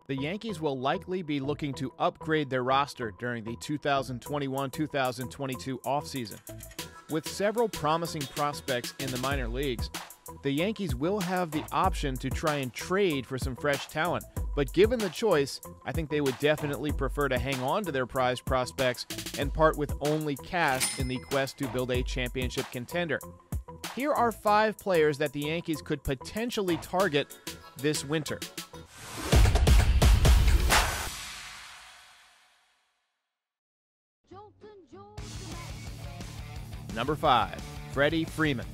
The Yankees will likely be looking to upgrade their roster during the 2021-2022 offseason. With several promising prospects in the minor leagues, the Yankees will have the option to try and trade for some fresh talent. But given the choice, I think they would definitely prefer to hang on to their prized prospects and part with only cash in the quest to build a championship contender. Here are 5 players that the Yankees could potentially target this winter. Number 5, Freddy Freeman.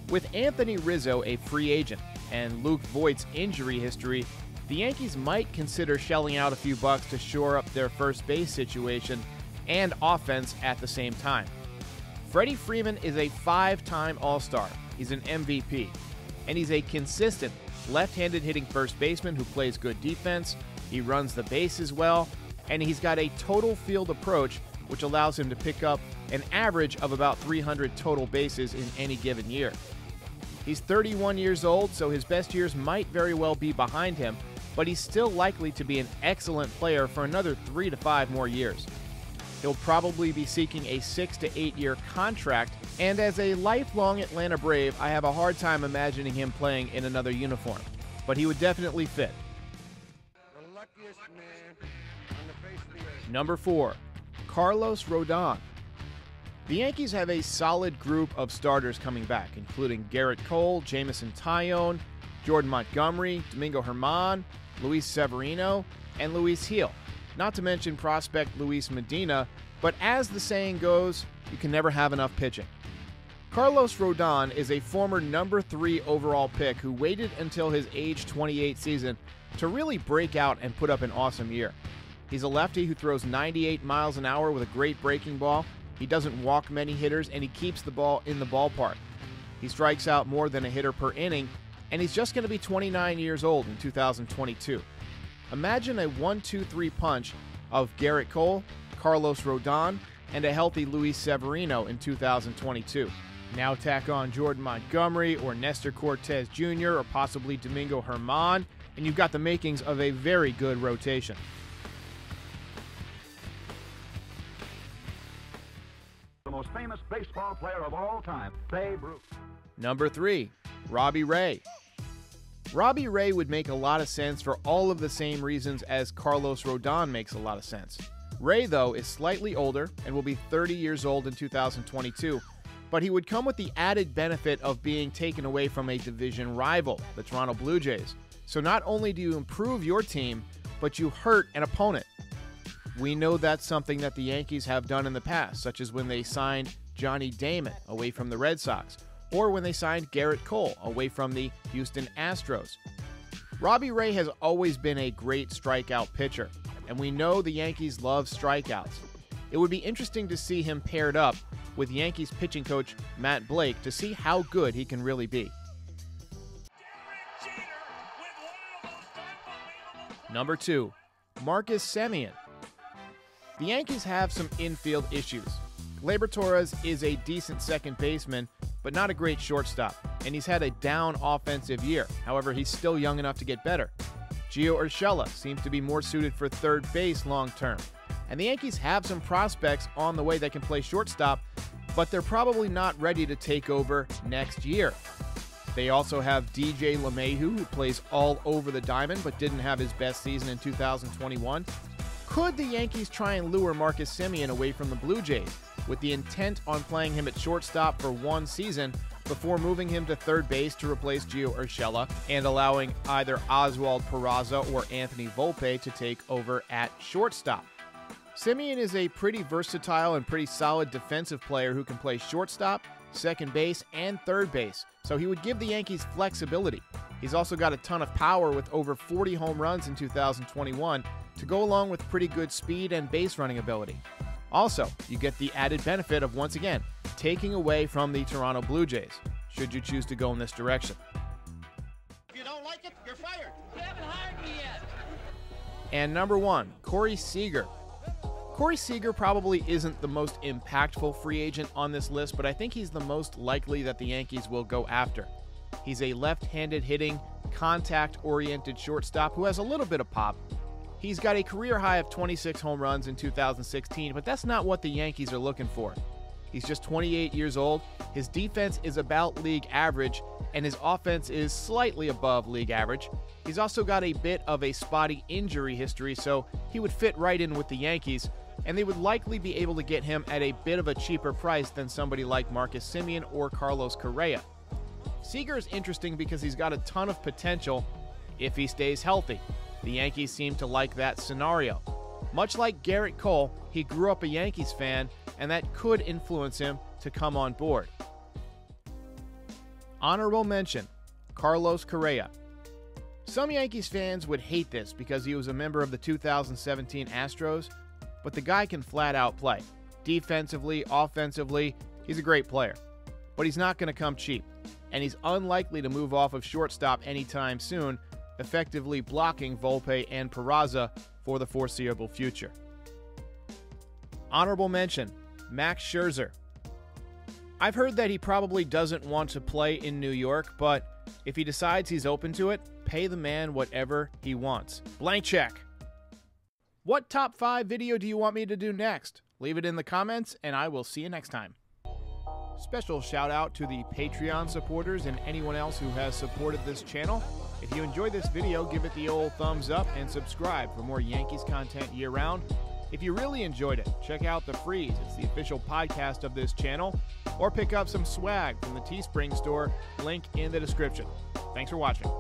With Anthony Rizzo a free agent and Luke Voigt's injury history, the Yankees might consider shelling out a few bucks to shore up their first base situation and offense at the same time. Freddy Freeman is a 5-time All-Star. He's an MVP, and he's a consistent left-handed hitting first baseman who plays good defense, he runs the bases well, and he's got a total field approach which allows him to pick up an average of about 300 total bases in any given year. He's 31 years old, so his best years might very well be behind him, but he's still likely to be an excellent player for another 3 to 5 more years. He'll probably be seeking a 6 to 8 year contract, and as a lifelong Atlanta Brave, I have a hard time imagining him playing in another uniform, but he would definitely fit. The luckiest man on the face of the earth. Number 4, Carlos Rodon. The Yankees have a solid group of starters coming back, including Garrett Cole, Jamison Tyone, Jordan Montgomery, Domingo Germán, Luis Severino, and Luis Gil. Not to mention prospect Luis Medina, but as the saying goes, you can never have enough pitching. Carlos Rodon is a former number 3 overall pick who waited until his age 28 season to really break out and put up an awesome year. He's a lefty who throws 98 miles an hour with a great breaking ball. He doesn't walk many hitters, and he keeps the ball in the ballpark. He strikes out more than a hitter per inning, and he's just going to be 29 years old in 2022. Imagine a 1-2-3 punch of Garrett Cole, Carlos Rodon, and a healthy Luis Severino in 2022. Now tack on Jordan Montgomery or Nestor Cortez Jr. or possibly Domingo Germán, and you've got the makings of a very good rotation. The most famous baseball player of all time, Babe Ruth. Number 3, Robbie Ray. Robbie Ray would make a lot of sense for all of the same reasons as Carlos Rodon makes a lot of sense. Ray, though, is slightly older and will be 30 years old in 2022, but he would come with the added benefit of being taken away from a division rival, the Toronto Blue Jays. So not only do you improve your team, but you hurt an opponent. We know that's something that the Yankees have done in the past, such as when they signed Johnny Damon away from the Red Sox, or when they signed Garrett Cole away from the Houston Astros. Robbie Ray has always been a great strikeout pitcher, and we know the Yankees love strikeouts. It would be interesting to see him paired up with Yankees pitching coach Matt Blake to see how good he can really be. Number 2, Marcus Semien. The Yankees have some infield issues. Gleyber Torres is a decent second baseman, but not a great shortstop, and he's had a down offensive year. However, he's still young enough to get better. Gio Urshela seems to be more suited for third base long term, and the Yankees have some prospects on the way that can play shortstop, but they're probably not ready to take over next year. They also have DJ LeMahieu, who plays all over the diamond but didn't have his best season in 2021. Could the Yankees try and lure Marcus Semien away from the Blue Jays with the intent on playing him at shortstop for one season before moving him to third base to replace Gio Urshela and allowing either Oswald Peraza or Anthony Volpe to take over at shortstop? Semien is a pretty versatile and pretty solid defensive player who can play shortstop, second base, and third base, so he would give the Yankees flexibility. He's also got a ton of power with over 40 home runs in 2021 to go along with pretty good speed and base running ability. Also, you get the added benefit of, once again, taking away from the Toronto Blue Jays, should you choose to go in this direction. If you don't like it, you're fired. You haven't hired me yet. And number 1, Corey Seager. Corey Seager probably isn't the most impactful free agent on this list, but I think he's the most likely that the Yankees will go after. He's a left-handed hitting contact-oriented shortstop who has a little bit of pop. He's got a career high of 26 home runs in 2016, but that's not what the Yankees are looking for. He's just 28 years old, his defense is about league average, and his offense is slightly above league average. He's also got a bit of a spotty injury history, so he would fit right in with the Yankees, and they would likely be able to get him at a bit of a cheaper price than somebody like Marcus Semien or Carlos Correa. Seager is interesting because he's got a ton of potential if he stays healthy. The Yankees seem to like that scenario. Much like Garrett Cole, he grew up a Yankees fan, and that could influence him to come on board. Honorable mention, Carlos Correa. Some Yankees fans would hate this because he was a member of the 2017 Astros, but the guy can flat out play. Defensively, offensively, he's a great player. But he's not going to come cheap, and he's unlikely to move off of shortstop anytime soon, effectively blocking Volpe and Peraza for the foreseeable future. Honorable mention, Max Scherzer. I've heard that he probably doesn't want to play in New York, but if he decides he's open to it, pay the man whatever he wants. Blank check. What top 5 video do you want me to do next? Leave it in the comments, and I will see you next time. Special shout out to the Patreon supporters and anyone else who has supported this channel. If you enjoyed this video, give it the old thumbs up and subscribe for more Yankees content year-round. If you really enjoyed it, check out the Frieze. It's the official podcast of this channel. Or pick up some swag from the Teespring store, link in the description. Thanks for watching.